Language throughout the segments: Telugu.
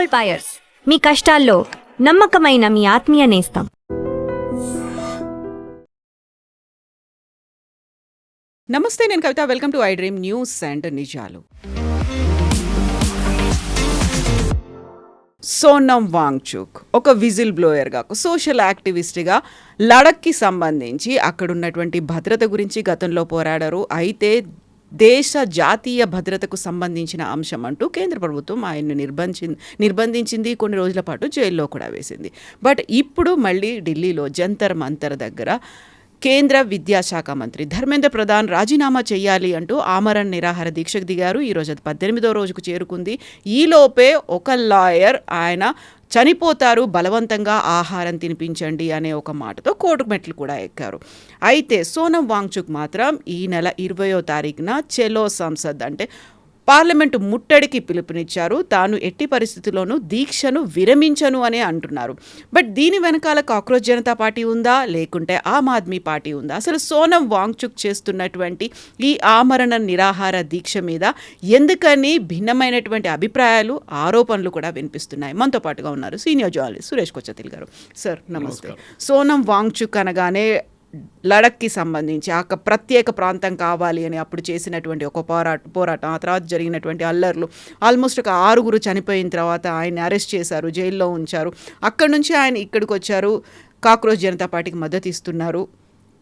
గోల్డ్ బయర్స్, మీ కష్టాల్లో నమ్మకమైన మీ ఆత్మీయ నేస్తం. నమస్తే, నేను Kavitha. Welcome to I dream news and నిజాలు. సోనం వాంగ్చుక్ ఒక విజిల్ బ్లోయర్గా, సోషల్ యాక్టివిస్ట్గా లడఖ్కి సంబంధించి అక్కడున్నటువంటి భద్రత గురించి గతంలో పోరాడారు. అయితే దేశ జాతీయ భద్రతకు సంబంధించిన అంశం అంటూ కేంద్ర ప్రభుత్వం ఆయన్ను నిర్బంధించింది. కొన్ని రోజుల పాటు జైల్లో కూడా వేసింది. బట్ ఇప్పుడు మళ్ళీ ఢిల్లీలో జంతర్ మంతర్ దగ్గర కేంద్ర విద్యాశాఖ మంత్రి ధర్మేంద్ర ప్రధాన్ రాజీనామా చేయాలి అంటూ ఆమరణ నిరాహార దీక్షకు దిగారు. ఈరోజు అది 18వ రోజుకు చేరుకుంది. ఈలోపే ఒక లాయర్ ఆయన చనిపోతారు, బలవంతంగా ఆహారం తినిపించండి అనే ఒక మాటతో కోర్టు మెట్లు కూడా ఎక్కారు. అయితే సోనం వాంగ్చుక్ మాత్రం ఈ నెల 20వ తారీఖున చెలో సంసద్ అంటే పార్లమెంటు ముట్టడికి పిలుపునిచ్చారు. తాను ఎట్టి పరిస్థితుల్లోనూ దీక్షను విరమించను అనే అంటున్నారు. బట్ దీని వెనకాల కాక్రోచ్ జనతా పార్టీ ఉందా, లేకుంటే ఆమ్ ఆద్మీ పార్టీ ఉందా? అసలు సోనం వాంగ్చుక్ చేస్తున్నటువంటి ఈ ఆమరణ నిరాహార దీక్ష మీద ఎందుకని భిన్నమైనటువంటి అభిప్రాయాలు, ఆరోపణలు కూడా వినిపిస్తున్నాయి. మనతో పాటుగా ఉన్నారు సీనియర్ జర్నలిస్ట్ సురేష్ కొచ్చతిల్ గారు. సార్ నమస్తే. సోనం వాంగ్చుక్ అనగానే లడఖ్కి సంబంధించి ఆ ప్రత్యేక ప్రాంతం కావాలి అని అప్పుడు చేసినటువంటి ఒక పోరాటం, ఆ తర్వాత జరిగినటువంటి అల్లర్లు, ఆల్మోస్ట్ ఒక 6 చనిపోయిన తర్వాత ఆయన అరెస్ట్ చేశారు, జైల్లో ఉంచారు. అక్కడి నుంచి ఆయన ఇక్కడికి వచ్చారు, కాక్రోచ్ జనతా పార్టీకి మద్దతు ఇస్తున్నారు.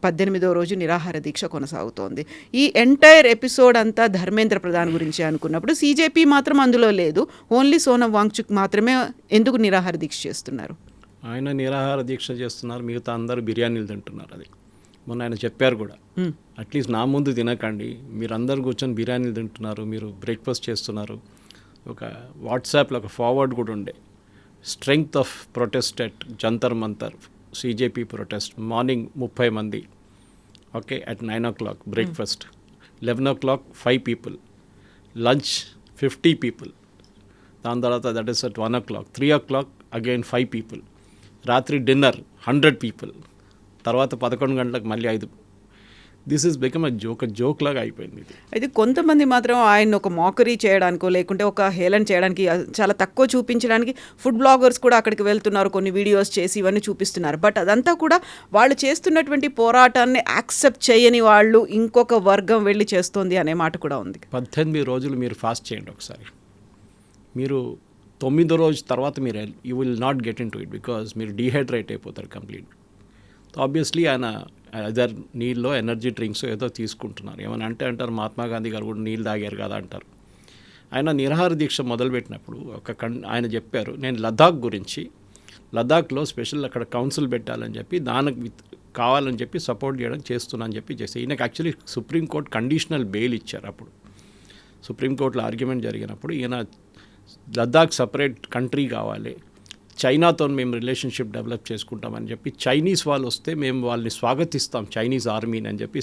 18వ రోజు నిరాహార దీక్ష కొనసాగుతోంది. ఈ ఎంటైర్ ఎపిసోడ్ అంతా ధర్మేంద్ర ప్రధాన్ గురించి అనుకున్నప్పుడు సీజేపీ మాత్రం అందులో లేదు. ఓన్లీ సోనం వాంగ్చుక్ మాత్రమే ఎందుకు నిరాహార దీక్ష చేస్తున్నారు? ఆయన నిరాహార దీక్ష చేస్తున్నారు, మిగతా అందరూ బిర్యానీలు తింటున్నారు. అది మొన్న ఆయన చెప్పారు కూడా, అట్లీస్ట్ నా ముందు తినకండి, మీరు అందరు కూర్చొని బిర్యానీలు తింటున్నారు, మీరు బ్రేక్ఫాస్ట్ చేస్తున్నారు. ఒక వాట్సాప్లో ఒక ఫార్వర్డ్ కూడా ఉండే, strength of protest at Jantar Mantar CJP protest, morning 30 మంది, okay, at 9 o'clock breakfast, 11 o'clock 5 people, lunch 50 people, దాని తర్వాత that is at 1 o'clock, 3 o'clock again 5 people, రాత్రి డిన్నర్ 100 people, తర్వాత 11 గంటలకు మళ్ళీ 5. దిస్ ఈజ్ బికమ్ జోక్ లాగా అయిపోయింది ఇది. అయితే కొంతమంది మాత్రం ఆయన ఒక మోకరీ చేయడానికో లేకుంటే ఒక హేళన చేయడానికి, చాలా తక్కువ చూపించడానికి ఫుడ్ బ్లాగర్స్ కూడా అక్కడికి వెళ్తున్నారు, కొన్ని వీడియోస్ చేసి ఇవన్నీ చూపిస్తున్నారు. బట్ అదంతా కూడా వాళ్ళు చేస్తున్నటువంటి పోరాటాన్ని యాక్సెప్ట్ చేయని వాళ్ళు ఇంకొక వర్గం వెళ్ళి చేస్తోంది అనే మాట కూడా ఉంది. 18 రోజులు మీరు ఫాస్ట్ చేయండి ఒకసారి, మీరు 9వ రోజు తర్వాత మీరు you will not get in to it, because మీరు డీహైడ్రేట్ అయిపోతారు కంప్లీట్. ఆబ్వియస్లీ ఆయన అదర్ నీళ్ళలో ఎనర్జీ డ్రింక్స్ ఏదో తీసుకుంటున్నారు. ఏమని అంటారు, మహాత్మా గాంధీ గారు కూడా నీళ్ళు తాగారు కదా అంటారు. ఆయన నిరాహార దీక్ష మొదలుపెట్టినప్పుడు ఆయన చెప్పారు, నేను లదాఖ్లో స్పెషల్ అక్కడ కౌన్సిల్ పెట్టాలని చెప్పి, దానికి కావాలని చెప్పి సపోర్ట్ చేయడం చేస్తున్నాను చెప్పి చేస్తే, ఈయనకు యాక్చువల్లీ సుప్రీంకోర్టు కండిషనల్ బెయిల్ ఇచ్చారు. అప్పుడు సుప్రీంకోర్టులో ఆర్గ్యుమెంట్ జరిగినప్పుడు ఈయన లద్దాఖ్ సపరేట్ కంట్రీ కావాలి, చైనాతో మేము రిలేషన్షిప్ డెవలప్ చేసుకుంటామని చెప్పి, చైనీస్ వాళ్ళు వస్తే మేము వాళ్ళని స్వాగతిస్తాం, చైనీస్ ఆర్మీని అని చెప్పి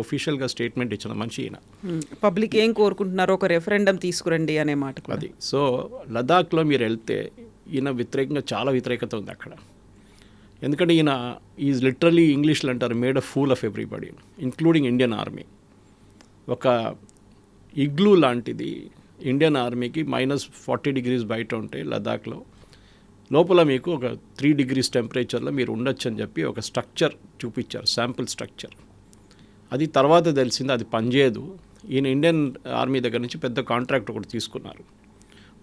ఒఫీషియల్గా స్టేట్మెంట్ ఇచ్చిన మనిషి ఈయన. పబ్లిక్ ఏం కోరుకుంటున్నారో ఒక రెఫరెండం తీసుకురండి అనే మాట అది. సో లదాఖ్లో మీరు వెళ్తే ఈయన వ్యతిరేకంగా చాలా వ్యతిరేకత ఉంది అక్కడ. ఎందుకంటే ఈయన ఈజ్ లిటరలీ, ఇంగ్లీష్లో అంటారు, made a fool of everybody including Indian army. ఒక ఇగ్లూ లాంటిది ఇండియన్ ఆర్మీకి -40 degrees బయట ఉంటే లదాఖ్లో, లోపల మీకు ఒక 3 degrees టెంపరేచర్లో మీరు ఉండొచ్చు అని చెప్పి ఒక స్ట్రక్చర్ చూపించారు, శాంపుల్ స్ట్రక్చర్. అది తర్వాత తెలిసింది అది పనిచేయదు. ఈయన ఇండియన్ ఆర్మీ దగ్గర నుంచి పెద్ద కాంట్రాక్ట్ ఒకటి తీసుకున్నారు.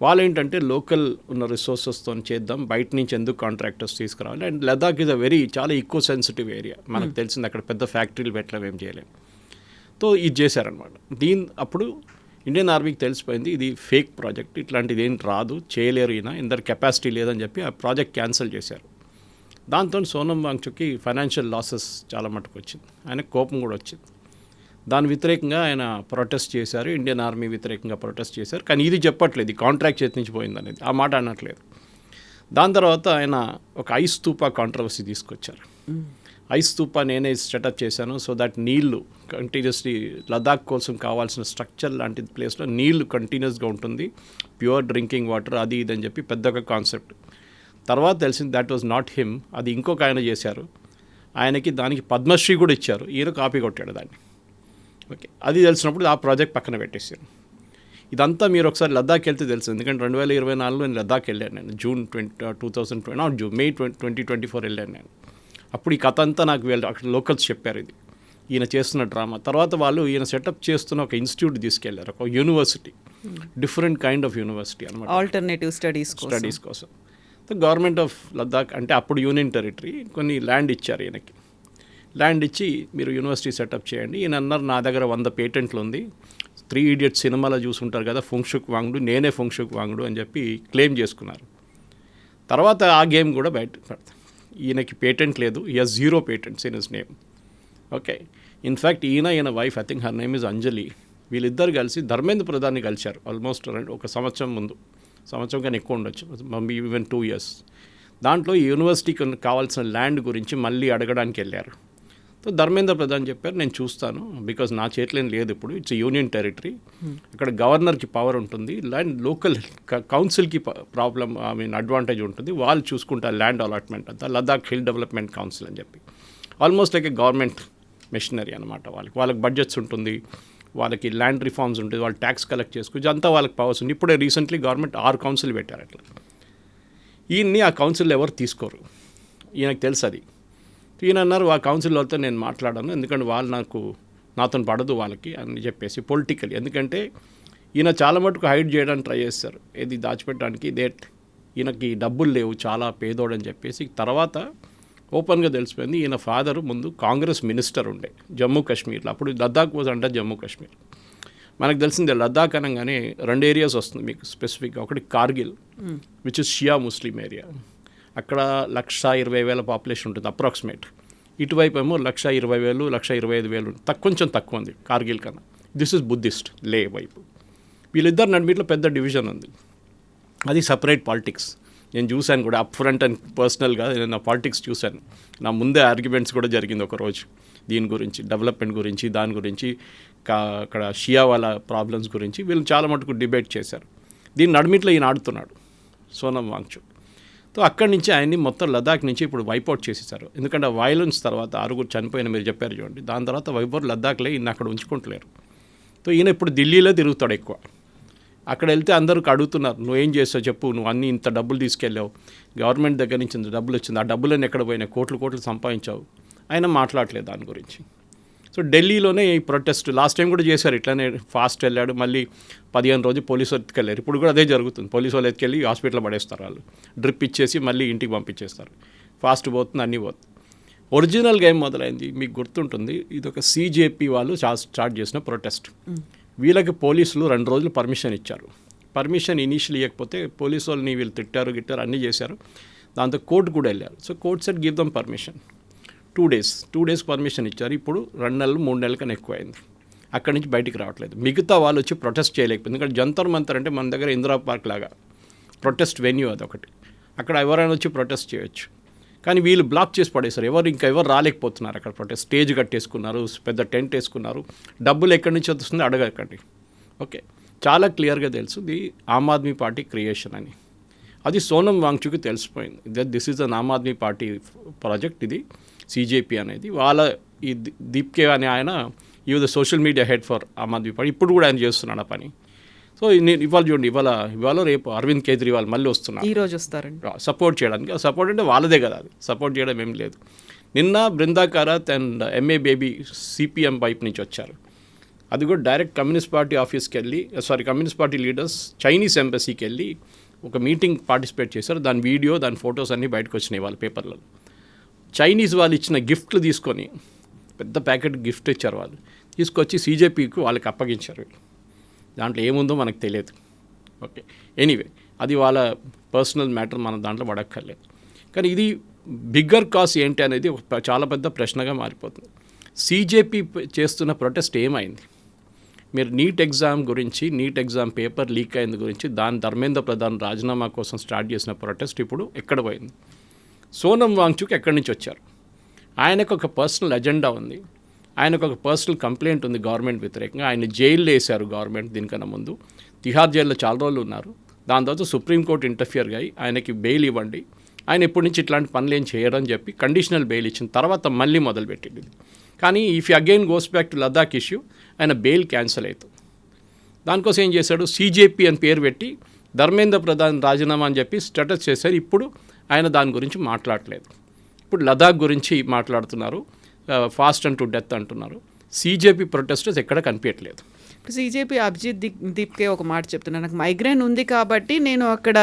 వాళ్ళు ఏంటంటే లోకల్ ఉన్న రిసోర్సెస్తో చేద్దాం, బయట నుంచి ఎందుకు కాంట్రాక్టర్స్ తీసుకురావాలి. అండ్ లదాఖ్ ఇస్ చాలా ఈకో సెన్సిటివ్ ఏరియా, మనకు తెలిసింది, అక్కడ పెద్ద ఫ్యాక్టరీలు పెట్టలేము, ఏం చేయలేము. సో ఇది చేశారనమాట. అప్పుడు ఇండియన్ ఆర్మీకి తెలిసిపోయింది ఇది ఫేక్ ప్రాజెక్ట్, ఇట్లాంటిది ఏం రాదు, చేయలేరు, ఈయన ఇందరు కెపాసిటీ లేదని చెప్పి ఆ ప్రాజెక్ట్ క్యాన్సిల్ చేశారు. దాంతో సోనం వాంగ్చుక్కి ఫైనాన్షియల్ లాసెస్ చాలా మటుకు వచ్చింది, ఆయనకు కోపం కూడా వచ్చింది. దాని వ్యతిరేకంగా ఆయన ప్రొటెస్ట్ చేశారు, ఇండియన్ ఆర్మీ వ్యతిరేకంగా ప్రొటెస్ట్ చేశారు. కానీ ఇది చెప్పట్లేదు, ఈ కాంట్రాక్ట్ చేతి నుంచి పోయింది అనేది, ఆ మాట అనట్లేదు. దాని తర్వాత ఆయన ఒక ఐస్ స్తూపా కాంట్రవర్సీ తీసుకొచ్చారు. ఐస్ స్తూపా నేనే సెటప్ చేశాను, సో దట్ నీళ్లు కంటిన్యూస్లీ లదాఖ్ కోసం కావాల్సిన స్ట్రక్చర్ లాంటి ప్లేస్లో నీళ్లు కంటిన్యూస్గా ఉంటుంది, ప్యూర్ డ్రింకింగ్ వాటర్, అది ఇదని చెప్పి పెద్దగా కాన్సెప్ట్. తర్వాత తెలిసింది దట్ వాజ్ నాట్ హిమ్, అది ఇంకొక ఆయన చేశారు. ఆయనకి దానికి పద్మశ్రీ కూడా ఇచ్చారు, ఈయన కాపీ కొట్టాడు దాన్ని. ఓకే, అది తెలిసినప్పుడు ఆ ప్రాజెక్ట్ పక్కన పెట్టేశారు. ఇదంతా మీరు ఒకసారి లద్దాఖ్ వెళ్తే తెలుసు, ఎందుకంటే 2024లో నేను లద్దాఖ్ వెళ్ళాను. నేను జూన్ 2020 మే 2024 వెళ్ళాను నేను. అప్పుడు ఈ కథ అంతా నాకు వీళ్ళు అక్కడ లోకల్స్ చెప్పారు, ఇది ఈయన చేస్తున్న డ్రామా. తర్వాత వాళ్ళు ఈయన సెటప్ చేస్తున్న ఒక ఇన్స్టిట్యూట్ తీసుకెళ్లారు, ఒక university, different kind of university అనమాట, ఆల్టర్నేటివ్ స్టడీస్ కోసం. సో గవర్నమెంట్ ఆఫ్ లద్దాఖ్ అంటే అప్పుడు యూనియన్ టెరిటరీ కొన్ని ల్యాండ్ ఇచ్చారు ఈయనకి. ల్యాండ్ ఇచ్చి మీరు యూనివర్సిటీ సెటప్ చేయండి. ఈయన అన్నారు నా దగ్గర 100 పేటెంట్లు ఉంది. 3 Idiots సినిమాలో చూసుంటారు కదా, ఫుంగ్షుక్ వాంగ్డు, నేనే ఫుంగ్షుక్ వాంగ్డు అని చెప్పి క్లెయిమ్ చేసుకున్నారు. తర్వాత ఆ గేమ్ కూడా బయట పడతాం. ఈయనకి పేటెంట్ లేదు, he has 0 patents in his name. Okay, in fact ఈయన wife, I think her name is Anjali, వీళ్ళిద్దరు కలిసి ధర్మేంద్ర ప్రధాన్ని కలిశారు ఆల్మోస్ట్ ఒక సంవత్సరం ముందు, సంవత్సరం కన్నా ఎక్కువ ఉండొచ్చు, మమ్మీ ఈవెన్ 2 years. దాంట్లో ఈ యూనివర్సిటీకి కావాల్సిన ల్యాండ్ గురించి మళ్ళీ అడగడానికి వెళ్ళారు. సో ధర్మేంద్ర ప్రధాన్ చెప్పారు నేను చూస్తాను, బికాజ్ నా చేతిలో లేదు, ఇప్పుడు ఇట్స్ యూనియన్ టెరిటరీ, అక్కడ గవర్నర్కి పవర్ ఉంటుంది, ల్యాండ్ లోకల్ కౌన్సిల్కి ప్రాబ్లం అడ్వాంటేజ్ ఉంటుంది, వాళ్ళు చూసుకుంటారు ల్యాండ్ అలాట్మెంట్ అంతా, లద్దాఖ్ హిల్ డెవలప్మెంట్ కౌన్సిల్ అని చెప్పి. ఆల్మోస్ట్ లైక్ ఏ గవర్నమెంట్ మెషినరీ అనమాట. వాళ్ళకి బడ్జెట్స్ ఉంటుంది, వాళ్ళకి ల్యాండ్ రిఫార్మ్స్ ఉంటుంది, వాళ్ళు ట్యాక్స్ కలెక్ట్ చేసుకోవచ్చు, అంతా వాళ్ళకి పవర్స్ ఉంది. ఇప్పుడే రీసెంట్లీ గవర్నమెంట్ 6 కౌన్సిల్ పెట్టారు అట్లా. ఈయన్ని ఆ కౌన్సిల్ ఎవరు తీసుకోరు, ఈయనకు తెలుసు అది. ఈయన అన్నారు ఆ కౌన్సిల్ వాళ్ళతో నేను మాట్లాడాను, ఎందుకంటే వాళ్ళు నాతో పడదు వాళ్ళకి అని చెప్పేసి పొలిటికల్. ఎందుకంటే ఈయన చాలా మటుకు హైడ్ చేయడానికి ట్రై చేస్తారు, ఏది దాచిపెట్టడానికి, ఈయనకి డబ్బులు లేవు, చాలా పేదోడని చెప్పేసి. తర్వాత ఓపెన్గా తెలిసిపోయింది ఈయన ఫాదరు ముందు కాంగ్రెస్ మినిస్టర్ ఉండే జమ్మూ కాశ్మీర్లో, అప్పుడు లద్దాఖ్ వాజ్ అంటే జమ్మూ కాశ్మీర్. మనకు తెలిసిందే లద్దాఖ్ అనగానే 2 areas వస్తుంది మీకు స్పెసిఫిక్గా. ఒకటి Kargil, which is Shia Muslim area, అక్కడ 120,000 పాపులేషన్ ఉంటుంది అప్రాక్సిమేట్. ఇటువైపు ఏమో 120,000, 125,000, కొంచెం తక్కువ ఉంది కార్గిల్ కన్నా. దిస్ ఇస్ బుద్ధిస్ట్ లే వైపు. వీళ్ళిద్దరు నడిమిట్లో పెద్ద డివిజన్ ఉంది, అది సపరేట్ పాలిటిక్స్. నేను చూశాను కూడా అప్ ఫ్రంట్ అండ్ పర్సనల్గా నేను పాలిటిక్స్ చూశాను. నా ముందే ఆర్గ్యుమెంట్స్ కూడా జరిగింది ఒకరోజు దీని గురించి, డెవలప్మెంట్ గురించి, దాని గురించి, అక్కడ షియా వాళ్ళ ప్రాబ్లమ్స్ గురించి వీళ్ళు చాలా మటుకు డిబేట్ చేశారు. దీని నడిమిట్లో ఈయన ఆడుతున్నాడు సోనం వాంగ్చుక్. సో అక్కడి నుంచి ఆయన్ని మొత్తం లద్దాఖ్ నుంచి ఇప్పుడు వైపౌట్ చేసేసారు. ఎందుకంటే వైలెన్స్ తర్వాత 6 చనిపోయిన మీరు చెప్పారు చూడండి, దాని తర్వాత వైపౌట్ లద్దాఖ్లే ఈయన అక్కడ ఉంచుకుంటలేరు. సో ఈయన ఇప్పుడు ఢిల్లీలో తిరుగుతాడు ఎక్కువ. అక్కడ వెళ్తే అందరికి అడుగుతున్నారు నువ్వేం చేస్తావు చెప్పు, నువ్వు అన్నీ ఇంత డబ్బులు తీసుకెళ్ళావు, గవర్నమెంట్ దగ్గర నుంచి ఇంత డబ్బులు వచ్చింది, ఆ డబ్బులన్నీ ఎక్కడ పోయినాయి, కోట్లు సంపాదించావు, ఆయన మాట్లాడలేదు దాని గురించి. సో ఢిల్లీలోనే ఈ ప్రొటెస్ట్ లాస్ట్ టైం కూడా చేశారు, ఇట్లానే ఫాస్ట్ వెళ్ళాడు, మళ్ళీ 15 రోజులు పోలీసు వాళ్ళు ఎత్తుకెళ్ళారు. ఇప్పుడు కూడా అదే జరుగుతుంది, పోలీసు వాళ్ళు ఎత్తుకెళ్ళి హాస్పిటల్లో పడేస్తారు, వాళ్ళు డ్రిప్ ఇచ్చేసి మళ్ళీ ఇంటికి పంపించేస్తారు. ఫాస్ట్ పోతుంది, అన్నీ పోతుంది. ఒరిజినల్ గేమ్ మొదలైంది, మీకు గుర్తుంటుంది, ఇది ఒక CJP వాళ్ళు స్టార్ట్ చేసిన ప్రొటెస్ట్. వీళ్ళకి పోలీసులు 2 రోజులు పర్మిషన్ ఇచ్చారు. పర్మిషన్ ఇనీషియల్ ఇవ్వకపోతే పోలీసు వాళ్ళని వీళ్ళు తిట్టారు అన్నీ చేశారు. దాంతో కోర్టు కూడా వెళ్ళారు. So court set give them permission 2 days permission ఇచ్చారు. ఇప్పుడు 2 నెలలు 3 నెలల కన్నా ఎక్కువ అయింది, అక్కడి నుంచి బయటికి రావట్లేదు. మిగతా వాళ్ళు వచ్చి ప్రొటెస్ట్ చేయలేకపోయింది. ఎందుకంటే జంతర్ మంతర్ అంటే మన దగ్గర ఇందిరా పార్క్ లాగా ప్రొటెస్ట్ వెన్యూ అదొకటి, అక్కడ ఎవరైనా వచ్చి ప్రొటెస్ట్ చేయొచ్చు. కానీ వీళ్ళు బ్లాక్ చేసి పడేశారు, ఎవరు రాలేకపోతున్నారు. అక్కడ ప్రొటెస్ట్ స్టేజ్ కట్టేసుకున్నారు, పెద్ద టెంట్ వేసుకున్నారు. డబ్బులు ఎక్కడి నుంచి వస్తుందో అడగకండి. ఓకే, చాలా క్లియర్గా తెలుసు ఇది ఆమ్ ఆద్మీ పార్టీ క్రియేషన్ అని. అది సోనం వాంగ్చుక్కి తెలిసిపోయింది, this is an Aam Aadmi Party project, ఇది CJP అనేది. వాళ్ళ ఈ దీప్కే అనే ఆయన ఈ the social media head for Aam Aadmi Party, ఇప్పుడు కూడా ఆయన చేస్తున్నాడు ఆ పని. సో ఇవాళ చూడండి, ఇవాళ రేపు అరవింద్ కేజ్రీవాల్ మళ్ళీ వస్తున్నారు, ఈరోజు వస్తారండి సపోర్ట్ చేయడానికి. సపోర్ట్ అంటే వాళ్ళదే కదా, అది సపోర్ట్ చేయడం ఏం లేదు. నిన్న Brinda Karat and MA baby CPM వైపు నుంచి వచ్చారు. అది కూడా డైరెక్ట్ కమ్యూనిస్ట్ పార్టీ ఆఫీస్కి వెళ్ళి, కమ్యూనిస్ట్ పార్టీ లీడర్స్ చైనీస్ ఎంబసీకి వెళ్ళి ఒక మీటింగ్ పార్టిసిపేట్ చేశారు. దాని వీడియో, దాని ఫొటోస్ అన్నీ బయటకు వచ్చినాయి వాళ్ళ పేపర్లలో. చైనీస్ వాళ్ళు ఇచ్చిన గిఫ్ట్లు తీసుకొని, పెద్ద ప్యాకెట్ గిఫ్ట్ ఇచ్చారు, వాళ్ళు తీసుకొచ్చి CJPకి వాళ్ళకి అప్పగించారు. దాంట్లో ఏముందో మనకు తెలియదు. ఓకే, ఎనీవే అది వాళ్ళ పర్సనల్ మ్యాటర్, మన దాంట్లో పడక్కర్లేదు. కానీ ఇది బిగ్గర్ కాజ్ ఏంటి అనేది చాలా పెద్ద ప్రశ్నగా మారిపోతుంది. CJP చేస్తున్న ప్రొటెస్ట్ ఏమైంది? మీరు నీట్ ఎగ్జామ్ పేపర్ లీక్ అయింది గురించి ధర్మేంద్ర ప్రధాన్ రాజీనామా కోసం స్టార్ట్ చేసిన ప్రొటెస్ట్ ఇప్పుడు ఎక్కడ పోయింది? సోనం వాంగ్చుక్ ఎక్కడి నుంచి వచ్చారు? ఆయనకు ఒక పర్సనల్ ఎజెండా ఉంది, ఆయనకు ఒక పర్సనల్ కంప్లైంట్ ఉంది గవర్నమెంట్ వ్యతిరేకంగా. ఆయన జైల్లో వేశారు గవర్నమెంట్ దీనికన్నా ముందు, తిహార్ జైల్లో చాలా రోజులు ఉన్నారు. దాని తర్వాత సుప్రీంకోర్టు ఇంటర్ఫియర్ అయ్యి ఆయనకి బెయిల్ ఇవ్వండి, ఆయన ఎప్పటి నుంచి ఇట్లాంటి పనులు ఏం చేయరని చెప్పి కండిషనల్ బెయిల్ ఇచ్చిన తర్వాత మళ్ళీ మొదలుపెట్టింది. కానీ if you again goes back to Ladakh issue, ఆయన బెయిల్ క్యాన్సిల్ అవుతుంది. దానికోసం ఏం చేశాడు, CJP అని పేరు పెట్టి ధర్మేంద్ర ప్రధాన్ రాజీనామా అని చెప్పి స్టేటస్ చేశారు. ఇప్పుడు ఆయన దాని గురించి మాట్లాడలేదు. ఇప్పుడు లదాఖ్ గురించి మాట్లాడుతున్నారు, ఫాస్ట్ అండ్ టు డెత్ అంటున్నారు. CJP ప్రొటెస్టర్స్ ఎక్కడ కనిపించట్లేదు. ఇప్పుడు CJP అభిజిత్ దీప్కే ఒక మాట చెప్తున్నాను, నాకు మైగ్రేన్ ఉంది కాబట్టి నేను అక్కడ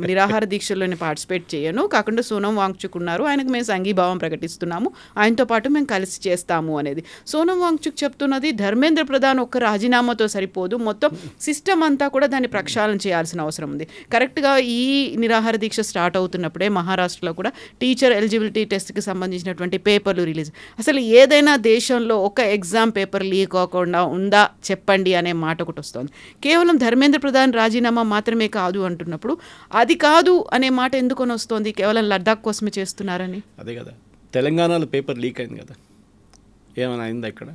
నిరాహార దీక్షల్లోనే పార్టిసిపేట్ చేయను, కాకుండా సోనం వాంగ్చుక్ ఉన్నారు, ఆయనకు మేము సంఘీభావం ప్రకటిస్తున్నాము, ఆయనతో పాటు మేము కలిసి చేస్తాము అనేది. సోనం వాంగ్చుక్ చెప్తున్నది ధర్మేంద్ర ప్రధాన్ ఒక్క రాజీనామాతో సరిపోదు, మొత్తం సిస్టమ్ అంతా కూడా దాన్ని ప్రక్షాళన చేయాల్సిన అవసరం ఉంది. కరెక్ట్గా ఈ నిరాహార దీక్ష స్టార్ట్ అవుతున్నప్పుడే మహారాష్ట్రలో కూడా టీచర్ ఎలిజిబిలిటీ టెస్ట్కి సంబంధించినటువంటి పేపర్లు రిలీజ్. అసలు ఏదైనా దేశంలో ఒక ఎగ్జామ్ పేపర్ లీక్ అవ్వకుండా ఉందా చెప్పండి అనే మాట ఒకటి వస్తుంది. కేవలం ధర్మేంద్ర ప్రధాన్ రాజీనామా మాత్రమే కాదు అంటున్నప్పుడు అది కాదు అనే మాట ఎందుకొని వస్తుంది, కేవలం లద్దాఖ్ కోసమే చేస్తున్నారని? అదే కదా, తెలంగాణలో పేపర్ లీక్ అయింది కదా, ఏమైనా అయిందా ఇక్కడ?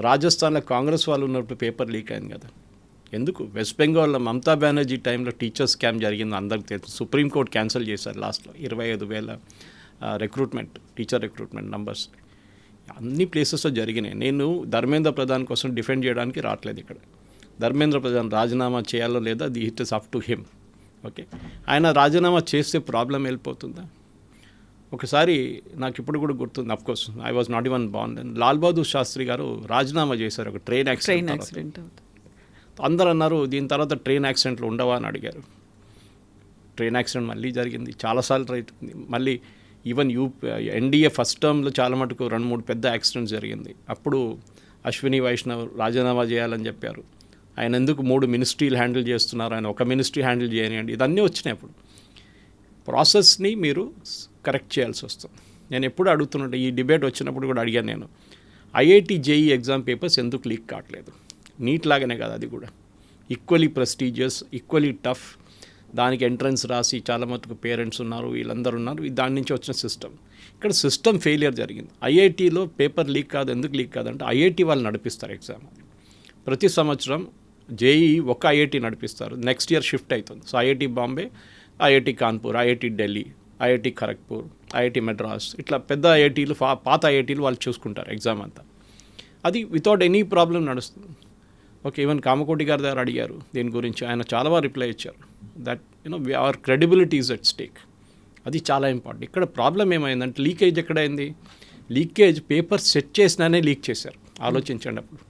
రాజస్థాన్లో కాంగ్రెస్ వాళ్ళు ఉన్నప్పుడు పేపర్ లీక్ అయింది కదా, ఎందుకు? వెస్ట్ బెంగాల్లో మమతా బెనర్జీ టైంలో టీచర్ స్కామ్ జరిగింది అందరికి తెలుసు. సుప్రీంకోర్టు క్యాన్సిల్ చేశారు లాస్ట్లో 25,000 రిక్రూట్మెంట్, టీచర్ రిక్రూట్మెంట్ నంబర్స్ అన్ని ప్లేసెస్లో జరిగినాయి. నేను ధర్మేంద్ర ప్రధాన్ కోసం డిఫెండ్ చేయడానికి రావట్లేదు ఇక్కడ. ధర్మేంద్ర ప్రధాన్ రాజీనామా చేయాలో లేదా అది it is up to him. Okay, ఆయన రాజీనామా చేస్తే ప్రాబ్లం వెళ్ళిపోతుందా? ఒకసారి నాకు ఇప్పుడు కూడా గుర్తుంది, of course I was not even born then, Lal Bahadur Shastri garu రాజీనామా చేశారు ఒక ట్రైన్ యాక్సిడెంట్. అందరూ అన్నారు దీని తర్వాత ట్రైన్ యాక్సిడెంట్లు ఉండవా అని అడిగారు. ట్రైన్ యాక్సిడెంట్ మళ్ళీ జరిగింది, చాలాసార్లు అవుతుంది. మళ్ళీ ఈవెన్ NDA ఫస్ట్ టర్మ్లో చాలా మటుకు 2-3 పెద్ద యాక్సిడెంట్స్ జరిగింది. అప్పుడు అశ్విని వైష్ణవ్ రాజీనామా చేయాలని చెప్పారు. ఆయన ఎందుకు 3 మినిస్ట్రీలు హ్యాండిల్ చేస్తున్నారు, ఆయన ఒక మినిస్ట్రీ హ్యాండిల్ చేయనివ్వండి, ఇదన్నీ వచ్చినాయి. అప్పుడు ప్రాసెస్ని మీరు కరెక్ట్ చేయాల్సి వస్తుంది. నేను ఎప్పుడు అడుగుతున్నట్టు ఈ డిబేట్ వచ్చినప్పుడు కూడా అడిగాను నేను, IIT JEE ఎగ్జామ్ పేపర్స్ ఎందుకు లీక్ కావట్లేదు? నీట్ లాగానే కదా అది కూడా, ఈక్వలీ ప్రెస్టీజియస్, ఈక్వలీ టఫ్, దానికి ఎంట్రన్స్ రాసి చాలా మటుకు పేరెంట్స్ ఉన్నారు, వీళ్ళందరూ ఉన్నారు, దాని నుంచి వచ్చిన సిస్టమ్. ఇక్కడ సిస్టమ్ ఫెయిలియర్ జరిగింది. IITలో పేపర్ లీక్ కాదు, ఎందుకు లీక్ కాదంటే IIT వాళ్ళు నడిపిస్తారు ఎగ్జామ్. ప్రతి సంవత్సరం JEE ఒక IIT నడిపిస్తారు, నెక్స్ట్ ఇయర్ షిఫ్ట్ అవుతుంది. So IIT Bombay, IIT Kanpur, IIT Delhi, IIT Kharagpur, IIT Madras, ఇట్లా పెద్ద IITలు, పాత IITలు వాళ్ళు చూసుకుంటారు ఎగ్జామ్ అంతా. అది వితౌట్ ఎనీ ప్రాబ్లం నడుస్తుంది. ఓకే, ఈవెన్ కామకోటి గారి దగ్గర అడిగారు దీని గురించి, ఆయన చాలా బాగా రిప్లై ఇచ్చారు, that our credibility is at stake. అది చాలా ఇంపార్టెంట్. ఇక్కడ ప్రాబ్లం ఏమైందంటే లీకేజ్ ఎక్కడైంది? లీకేజ్ పేపర్ సెట్ చేసినానే లీక్ చేశారు. ఆలోచించండి, అప్పుడు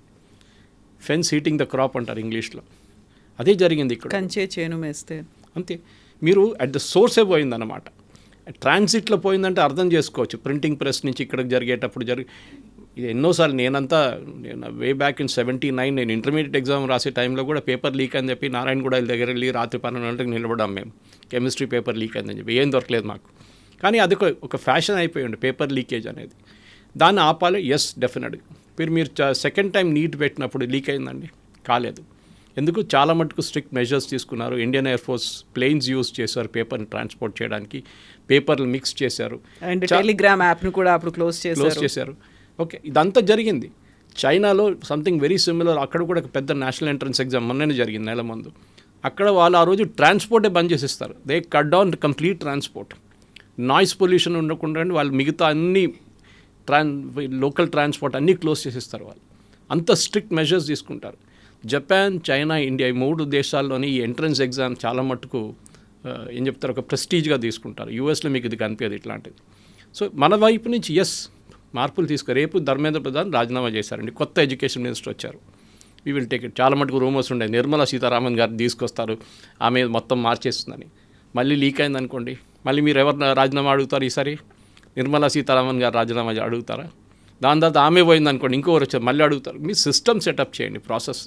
ఫెన్స్ హీటింగ్ ద క్రాప్ అంటారు ఇంగ్లీష్లో, అదే జరిగింది ఇక్కడ. కంచే చేను మేస్తే అంతే, మీరు అట్ ద సోర్సే పోయిందన్నమాట. ట్రాన్సిట్లో పోయిందంటే అర్థం చేసుకోవచ్చు, ప్రింటింగ్ ప్రెస్ నుంచి ఇక్కడికి జరిగేటప్పుడు ఇది ఎన్నోసార్లు నేను వే బ్యాక్ ఇన్ 79 నేను ఇంటర్మీడియట్ ఎగ్జామ్ రాసే టైంలో కూడా పేపర్ లీక్ అని చెప్పి నారాయణగూడ దగ్గర వెళ్ళి రాత్రి 12 గంటలకు నిలబడాం మేము, కెమిస్ట్రీ పేపర్ లీక్ అయిందని చెప్పి. ఏం దొరకలేదు మాకు, కానీ అది ఒక ఫ్యాషన్ అయిపోయింది పేపర్ లీకేజ్ అనేది. దాన్ని ఆపాలి, ఎస్ డెఫినెట్గా. మీరు సెకండ్ టైం నీట్ పెట్టినప్పుడు లీక్ అయిందండి, కాలేదు. ఎందుకు? చాలా మటుకు స్ట్రిక్ట్ మెజర్స్ తీసుకున్నారు. Indian air Force planes use చేశారు పేపర్ని ట్రాన్స్పోర్ట్ చేయడానికి, పేపర్లు మిక్స్ చేశారు, అండ్ టెలిగ్రామ్ యాప్ను కూడా అప్పుడు క్లోజ్ చేశారు. ఓకే, ఇదంతా జరిగింది. చైనాలో సంథింగ్ వెరీ సిమిలర్, అక్కడ కూడా ఒక పెద్ద నేషనల్ ఎంట్రన్స్ ఎగ్జామ్ మొన్ననే జరిగింది, నెల ముందు. అక్కడ వాళ్ళు ఆ రోజు ట్రాన్స్పోర్టే బంద్ చేసిస్తారు. They cut down complete transport, noise pollution ఉండకుండా వాళ్ళు మిగతా అన్ని లోకల్ ట్రాన్స్పోర్ట్ అన్నీ క్లోజ్ చేసిస్తారు. వాళ్ళు అంత స్ట్రిక్ట్ మెజర్స్ తీసుకుంటారు. జపాన్, చైనా, ఇండియా ఈ 3 దేశాల్లోని ఈ ఎంట్రన్స్ ఎగ్జామ్ చాలా మటుకు ఏం చెప్తారు, ఒక ప్రెస్టీజ్గా తీసుకుంటారు. యూఎస్లో మీకు ఇది కనిపించదు ఇట్లాంటిది. సో మన వైపు నుంచి ఎస్ మార్పులు రేపు ధర్మేంద్ర ప్రధాన్ రాజీనామా చేశారండి, కొత్త ఎడ్యుకేషన్ మినిస్టర్ వచ్చారు. We will take it. చాలా మటుకు రూమర్స్ ఉండే నిర్మలా సీతారామన్ గారు తీసుకొస్తారు, ఆమె మొత్తం మార్చేస్తుందని. మళ్ళీ లీక్ అయింది అనుకోండి, మళ్ళీ మీరు ఎవరు రాజీనామా అడుగుతారు? ఈసారి నిర్మలా సీతారామన్ గారు రాజీనామా అడుగుతారా? దాని తర్వాత ఆమె పోయింది అనుకోండి, ఇంకోరు వచ్చారు మళ్ళీ అడుగుతారు. మీ సిస్టమ్ సెటప్ చేయండి, ప్రాసెస్.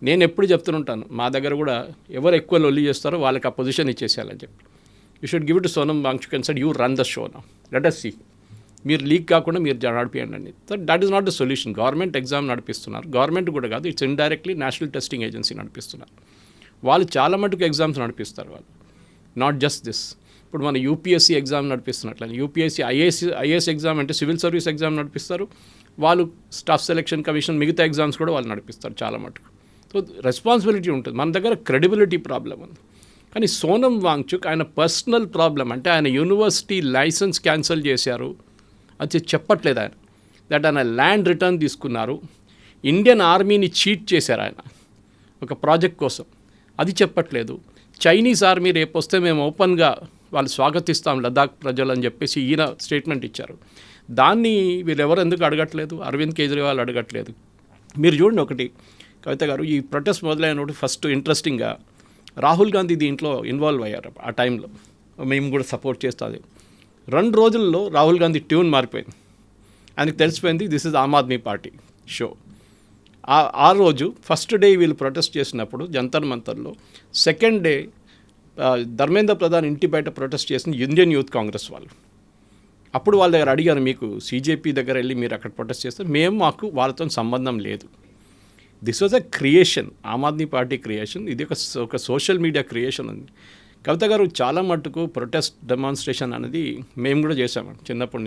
నేను ఎప్పుడు చెప్తుంటాను, మా దగ్గర కూడా ఎవరు ఎక్కువ లొల్లి చేస్తారో వాళ్ళకి ఆ పొజిషన్ ఇచ్చేసేయాలని చెప్పి. You should give it to Sonam Wangchuk and said you run the show now, let us see. మీరు లీక్ కాకుండా మీరు నడిపియండి అండి. That is not the solution. Government exam నడిపిస్తున్నారు, గవర్నమెంట్ కూడా కాదు, it's indirectly national testing agency నడిపిస్తున్నారు. వాళ్ళు చాలా మటుకు ఎగ్జామ్స్ నడిపిస్తారు వాళ్ళు, నాట్ జస్ట్ దిస్. ఇప్పుడు మన UPSC ఎగ్జామ్ నడిపిస్తున్నట్లని, UPSC ఐఏఎస్ ఎగ్జామ్ అంటే సివిల్ సర్వీస్ ఎగ్జామ్ నడిపిస్తారు వాళ్ళు, స్టాఫ్ సెలక్షన్ కమిషన్ మిగతా ఎగ్జామ్స్ కూడా వాళ్ళు నడిపిస్తారు చాలా మటుకు. సో రెస్పాన్సిబిలిటీ ఉంటుంది. మన దగ్గర క్రెడిబిలిటీ ప్రాబ్లం ఉంది. కానీ సోనం వాంగ్చుక్ ఆయన పర్సనల్ ప్రాబ్లం అంటే ఆయన యూనివర్సిటీ లైసెన్స్ క్యాన్సిల్ చేశారు అది చెప్పట్లేదు ఆయన. దట్ ఆయన ల్యాండ్ రిటర్న్ తీసుకున్నారు, ఇండియన్ ఆర్మీని చీట్ చేశారు ఆయన. ఒక ప్రాజెక్ట్ కోసం, అది చెప్పట్లేదు. చైనీస్ ఆర్మీ రేపు వస్తే మేము ఓపెన్గా వాళ్ళు స్వాగతిస్తాం లదాఖ్ ప్రజలు అని చెప్పేసి ఈయన స్టేట్మెంట్ ఇచ్చారు. దాన్ని వీళ్ళెవరు ఎందుకు అడగట్లేదు? అరవింద్ కేజ్రీవాల్ అడగట్లేదు. మీరు చూడండి ఒకటి కవిత గారు, ఈ ప్రొటెస్ట్ మొదలైనప్పుడు ఫస్ట్ ఇంట్రెస్టింగ్గా రాహుల్ గాంధీ దీంట్లో ఇన్వాల్వ్ అయ్యారు. ఆ టైంలో మేము కూడా సపోర్ట్ చేస్తుంది. 2 రోజుల్లో రాహుల్ గాంధీ ట్యూన్ మారిపోయింది. ఆయనకు తెలిసిపోయింది this is Aam Aadmi Party show. ఆ రోజు ఫస్ట్ డే వీళ్ళు ప్రొటెస్ట్ చేసినప్పుడు జంతర్ మంతర్లో, సెకండ్ డే ధర్మేంద్ర ప్రధాన్ ఇంటి బయట ప్రొటెస్ట్ చేసిన ఇండియన్ యూత్ కాంగ్రెస్ వాళ్ళు. అప్పుడు వాళ్ళ దగ్గర అడిగారు, మీకు సీజేపీ దగ్గర వెళ్ళి మీరు అక్కడ ప్రొటెస్ట్ చేస్తే, మాకు వాళ్ళతో సంబంధం లేదు. This was a creation, Aam Aadmi Party creation. ఇది ఒక సోషల్ మీడియా క్రియేషన్ ఉంది. కవిత గారు, చాలా మట్టుకు ప్రొటెస్ట్ డెమాన్స్ట్రేషన్ అనేది మేము కూడా చేసామండి చిన్నప్పుడు.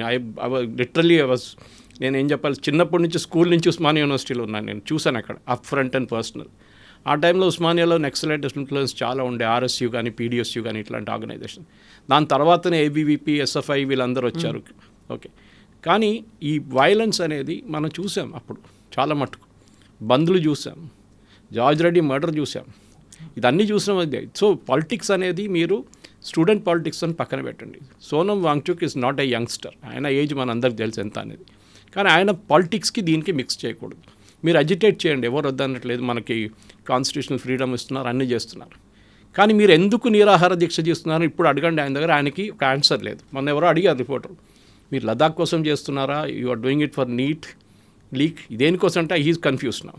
లిటరల్లీ నేనేం చెప్పాలి, చిన్నప్పటి నుంచి స్కూల్ నుంచి ఉస్మానియా యూనివర్సిటీలో ఉన్నాను, నేను చూశాను అక్కడ అప్ ఫ్రంట్ అండ్ పర్సనల్. ఆ టైంలో ఉస్మానియాలో నక్సలైట్ ఇన్ఫ్లుయెన్స్ చాలా ఉండే, ఆర్ఎస్యూ కానీ పీడిఎస్యూ కానీ ఇట్లాంటి ఆర్గనైజేషన్. దాని తర్వాతనే ఏబీవీపీ, ఎస్ఎఫ్ఐ వీళ్ళందరూ వచ్చారు. ఓకే, కానీ ఈ వైలెన్స్ అనేది మనం చూసాం అప్పుడు చాలా మట్టుకు. బంద్లు చూసాం, జార్జ్ రెడ్డి మర్డర్ చూసాం, ఇదన్నీ చూసినాం. సో పాలిటిక్స్ అనేది మీరు స్టూడెంట్ పాలిటిక్స్ అని పక్కన పెట్టండి. Sonam Wangchuk is not a youngster, ఆయన ఏజ్ మన అందరికి తెలుసు ఎంత అనేది. కానీ ఆయన పాలిటిక్స్కి దీనికి మిక్స్ చేయకూడదు. మీరు అజిటేట్ చేయండి, ఎవరు వద్దనట్లేదు, మనకి కాన్స్టిట్యూషనల్ ఫ్రీడమ్ ఇస్తున్నారు, అన్నీ చేస్తున్నారు. కానీ మీరు ఎందుకు నిరాహార దీక్ష చేస్తున్నారు ఇప్పుడు అడగండి ఆయన దగ్గర. ఆయనకి ఒక ఆన్సర్ లేదు. మొన్న ఎవరో అడిగారు రిపోర్టర్, మీరు లదాఖ్ కోసం చేస్తున్నారా, you are doing it for NEET leak, దేనికోసం అంటే హీఈస్ కన్ఫ్యూజ్ నా.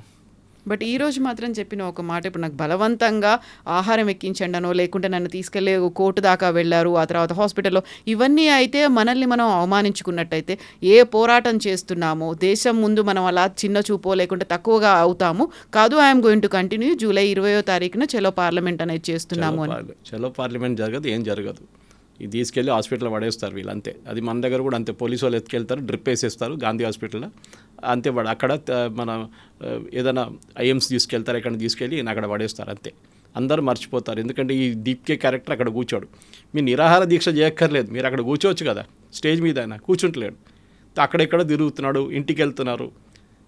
బట్ ఈ రోజు మాత్రం చెప్పిన ఒక మాట, ఇప్పుడు నాకు బలవంతంగా ఆహారం ఎక్కించండనో, లేకుంటే నన్ను తీసుకెళ్లే కోర్టు దాకా వెళ్ళారు, ఆ తర్వాత హాస్పిటల్లో, ఇవన్నీ అయితే మనల్ని మనం అవమానించుకున్నట్టయితే ఏ పోరాటం చేస్తున్నామో దేశం ముందు మనం అలా చిన్న చూపో లేకుంటే తక్కువగా అవుతాము కాదు. I'm going to continue. July 20వ తారీఖున చలో పార్లమెంట్ అనేది చేస్తున్నాము అని. చలో పార్లమెంట్ జరగదు, ఏం జరగదు. ఇది తీసుకెళ్ళి హాస్పిటల్లో పడేస్తారు వీళ్ళు, అంతే. అది మన దగ్గర కూడా అంతే, పోలీసు వాళ్ళు ఎత్తుకెళ్తారు, డ్రిప్ వేసేస్తారు గాంధీ హాస్పిటల్లో, అంతే. అక్కడ మన ఏదైనా ఐఎమ్స్ తీసుకెళ్తారు, ఎక్కడ తీసుకెళ్ళి అక్కడ పడేస్తారు, అంతే. అందరూ మర్చిపోతారు. ఎందుకంటే ఈ దీప్కే క్యారెక్టర్ అక్కడ కూర్చోడు. మీరు నిరాహార దీక్ష చేయక్కర్లేదు, మీరు అక్కడ కూర్చోవచ్చు కదా స్టేజ్ మీద. ఆయన కూర్చుంటలేడు, అక్కడెక్కడ తిరుగుతున్నాడు, ఇంటికి వెళ్తున్నారు,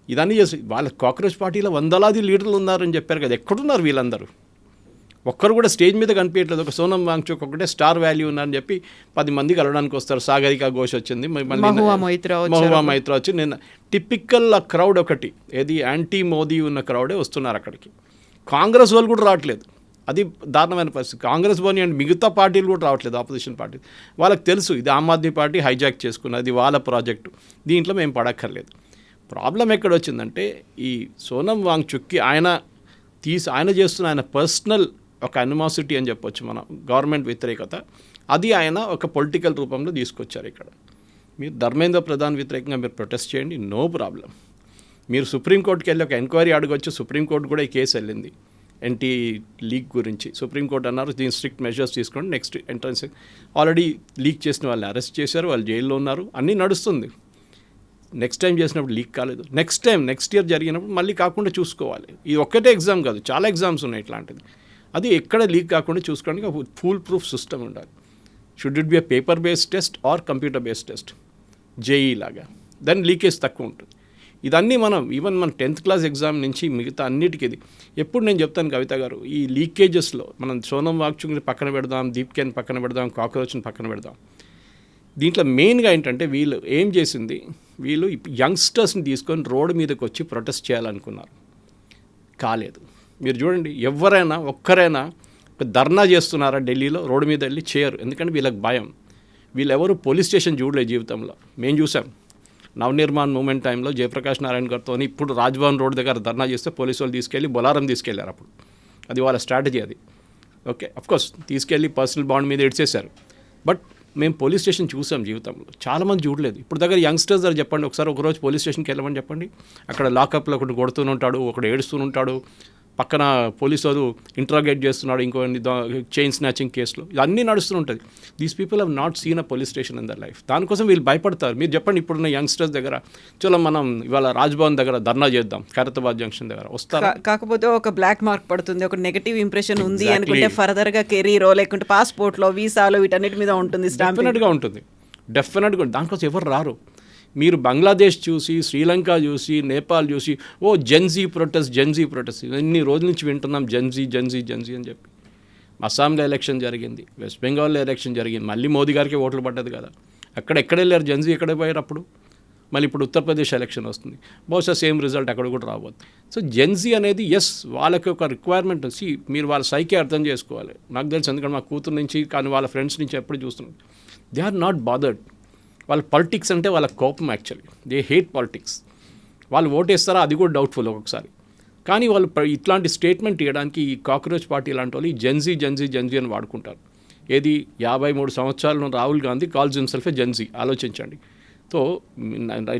ఇదన్నీ చేసి. వాళ్ళ కాక్రోచ్ పార్టీలో వందలాది లీడర్లు ఉన్నారని చెప్పారు కదా, ఎక్కడున్నారు వీళ్ళందరూ? ఒక్కరు కూడా స్టేజ్ మీద కనిపించట్లేదు. ఒక సోనం వాంగ్చుక్ ఒకటే స్టార్ వాల్యూ ఉన్నారని చెప్పి 10 మంది కలవడానికి వస్తారు. సాగరికా ఘోష్ వచ్చింది, మహువా మొయిత్రా వచ్చి. నిన్న టిపికల్ ఆ క్రౌడ్ ఒకటి, ఏది యాంటీ మోదీ ఉన్న క్రౌడే వస్తున్నారు అక్కడికి. కాంగ్రెస్ వాళ్ళు కూడా రావట్లేదు, అది దారుణమైన పరిస్థితి. కాంగ్రెస్ పోనీ అండ్ మిగతా పార్టీలు కూడా రావట్లేదు, ఆపోజిషన్ పార్టీ. వాళ్ళకి తెలుసు ఇది ఆమ్ ఆద్మీ పార్టీ హైజాక్ చేసుకున్నది, వాళ్ళ ప్రాజెక్టు, దీంట్లో మేము పడక్కర్లేదు. ప్రాబ్లం ఎక్కడ వచ్చిందంటే, ఈ సోనం వాంగ్చుక్కి ఆయన చేస్తున్న ఆయన పర్సనల్ ఒక అనిమాసిటీ అని చెప్పొచ్చు, మన గవర్నమెంట్ వ్యతిరేకత, అది ఆయన ఒక పొలిటికల్ రూపంలో తీసుకొచ్చారు ఇక్కడ. మీరు ధర్మేంద్ర ప్రధాన్ వ్యతిరేకంగా మీరు ప్రొటెస్ట్ చేయండి, నో ప్రాబ్లం. మీరు సుప్రీంకోర్టుకి వెళ్ళి ఒక ఎంక్వైరీ అడగొచ్చు. సుప్రీంకోర్టు కూడా ఈ కేసు వెళ్ళింది ఎన్టీ లీక్ గురించి. సుప్రీంకోర్టు అన్నారు దీని స్ట్రిక్ట్ మెజర్స్ తీసుకోండి, నెక్స్ట్ ఎంట్రన్స్. ఆల్రెడీ లీక్ చేసిన వాళ్ళని అరెస్ట్ చేశారు, వాళ్ళు జైల్లో ఉన్నారు, అన్నీ నడుస్తుంది. నెక్స్ట్ టైం చేసినప్పుడు లీక్ కాలేదు, నెక్స్ట్ ఇయర్ జరిగినప్పుడు మళ్ళీ కాకుండా చూసుకోవాలి. ఇది ఒక్కటే ఎగ్జామ్ కాదు, చాలా ఎగ్జామ్స్ ఉన్నాయి ఇట్లాంటిది. అది ఎక్కడ లీక్ కాకుండా చూసుకోవడానికి ఒక ఫుల్ ప్రూఫ్ సిస్టమ్ ఉండాలి. Should it be a paper based test or computer based test, JEE లాగా, దాని లీకేజ్ తక్కువ ఉంటుంది. ఇదన్నీ మనం ఈవెన్ మన 10th క్లాస్ ఎగ్జామ్ నుంచి మిగతా అన్నిటికీ ఇది. ఎప్పుడు నేను చెప్తాను కవిత గారు, ఈ లీకేజెస్లో మనం సోనం వాంగ్చుక్ని పక్కన పెడదాం, దీప్కేని పక్కన పెడదాం, కాక్రోచ్ని పక్కన పెడదాం. దీంట్లో మెయిన్గా ఏంటంటే వీళ్ళు ఏం చేసింది, వీళ్ళు యంగ్స్టర్స్ని తీసుకొని రోడ్డు మీదకి వచ్చి ప్రొటెస్ట్ చేయాలనుకున్నారు, కాలేదు. మీరు చూడండి, ఎవరైనా ఒక్కరైనా ధర్నా చేస్తున్నారా ఢిల్లీలో, రోడ్డు మీద వెళ్ళి చేయరు. ఎందుకంటే వీళ్ళకి భయం. వీళ్ళెవరు పోలీస్ స్టేషన్ చూడలేదు జీవితంలో. మేము చూసాం నవనిర్మాణ్ మూమెంట్ టైంలో జయప్రకాష్ నారాయణ గారితో ఇప్పుడు రాజ్భవన్ రోడ్ దగ్గర ధర్నా చేస్తే పోలీసు వాళ్ళు తీసుకెళ్ళి బొలారం తీసుకెళ్లారు. అప్పుడు అది వాళ్ళ స్ట్రాటజీ అది. ఓకే, అఫ్కోర్స్ తీసుకెళ్ళి పర్సనల్ బాండ్ మీద ఇడ్చేశారు. బట్ మేము పోలీస్ స్టేషన్ చూసాం జీవితంలో, చాలామంది చూడలేదు. ఇప్పుడు దగ్గర యంగ్స్టర్స్ దగ్గర చెప్పండి, ఒకరోజు పోలీస్ స్టేషన్కి వెళ్ళమని చెప్పండి, అక్కడ లాకప్లో ఒకటి కొడుతూనే ఉంటాడు, ఒకటి ఏడుస్తూనే ఉంటాడు, పక్కన పోలీసు వాళ్ళు ఇంట్రాగేట్ చేస్తున్నాడు, ఇంకో చైన్ స్నాచింగ్ కేసులో, ఇవన్నీ నడుస్తూ ఉంటుంది. These people have not seen a police station in their life. దానికోసం వీళ్ళు భయపడతారు. మీరు చెప్పండి, ఇప్పుడున్న యంగ్స్టర్స్ దగ్గర చలో మనం ఇవాళ రాజ్భవన్ దగ్గర ధర్నా చేద్దాం, ఖైరతాబాద్ జంక్షన్ దగ్గర వస్తారు. కాకపోతే ఒక బ్లాక్ మార్క్ పడుతుంది, ఒక నెగటివ్ ఇంప్రెషన్ ఉంది అనుకుంటే ఫర్దర్గా కెరీరో లేకుంటే పాస్పోర్ట్లో వీసాలో వీటన్నిటి మీద ఉంటుంది, డెఫినెట్గా ఉంటుంది. దానికోసం ఎవరు రారు. మీరు బంగ్లాదేశ్ చూసి, శ్రీలంక చూసి, నేపాల్ చూసి జెన్జీ ప్రొటెస్ట్ ఎన్ని రోజుల నుంచి వింటున్నాం జెన్జీ అని చెప్పి. అస్సాంలో ఎలక్షన్ జరిగింది, వెస్ట్ బెంగాల్లో ఎలక్షన్ జరిగింది, మళ్ళీ మోదీ గారికి ఓట్లు పడ్డది కదా. ఎక్కడ వెళ్ళారు జెన్జీ, ఎక్కడ పోయారు అప్పుడు? మళ్ళీ ఇప్పుడు ఉత్తరప్రదేశ్ ఎలక్షన్ వస్తుంది, బహుశా సేమ్ రిజల్ట్ అక్కడ కూడా రాబోతుంది. సో జెన్జీ అనేది వాళ్ళకి ఒక రిక్వైర్మెంట్ వచ్చి మీరు వాళ్ళ సైకే అర్థం చేసుకోవాలి. నాకు తెలుసు, ఎందుకంటే మా కూతురు నుంచి కానీ వాళ్ళ ఫ్రెండ్స్ నుంచి ఎప్పుడు చూస్తున్నాం, దే ఆర్ నాట్ బాదర్డ్. వాళ్ళ పాలిటిక్స్ అంటే వాళ్ళ కోపం, యాక్చువల్లీ దే హేట్ పాలిటిక్స్. వాళ్ళు ఓటేస్తారా అది కూడా డౌట్ఫుల్ ఒక్కొక్కసారి. కానీ వాళ్ళు ఇట్లాంటి స్టేట్మెంట్ ఇవ్వడానికి ఈ కాక్రోచ్ పార్టీ లాంటి వాళ్ళు ఈ జెన్జీ అని వాడుకుంటారు. ఏది 53 సంవత్సరాలు Rahul Gandhi calls himself Gen Z, ఆలోచించండి. సో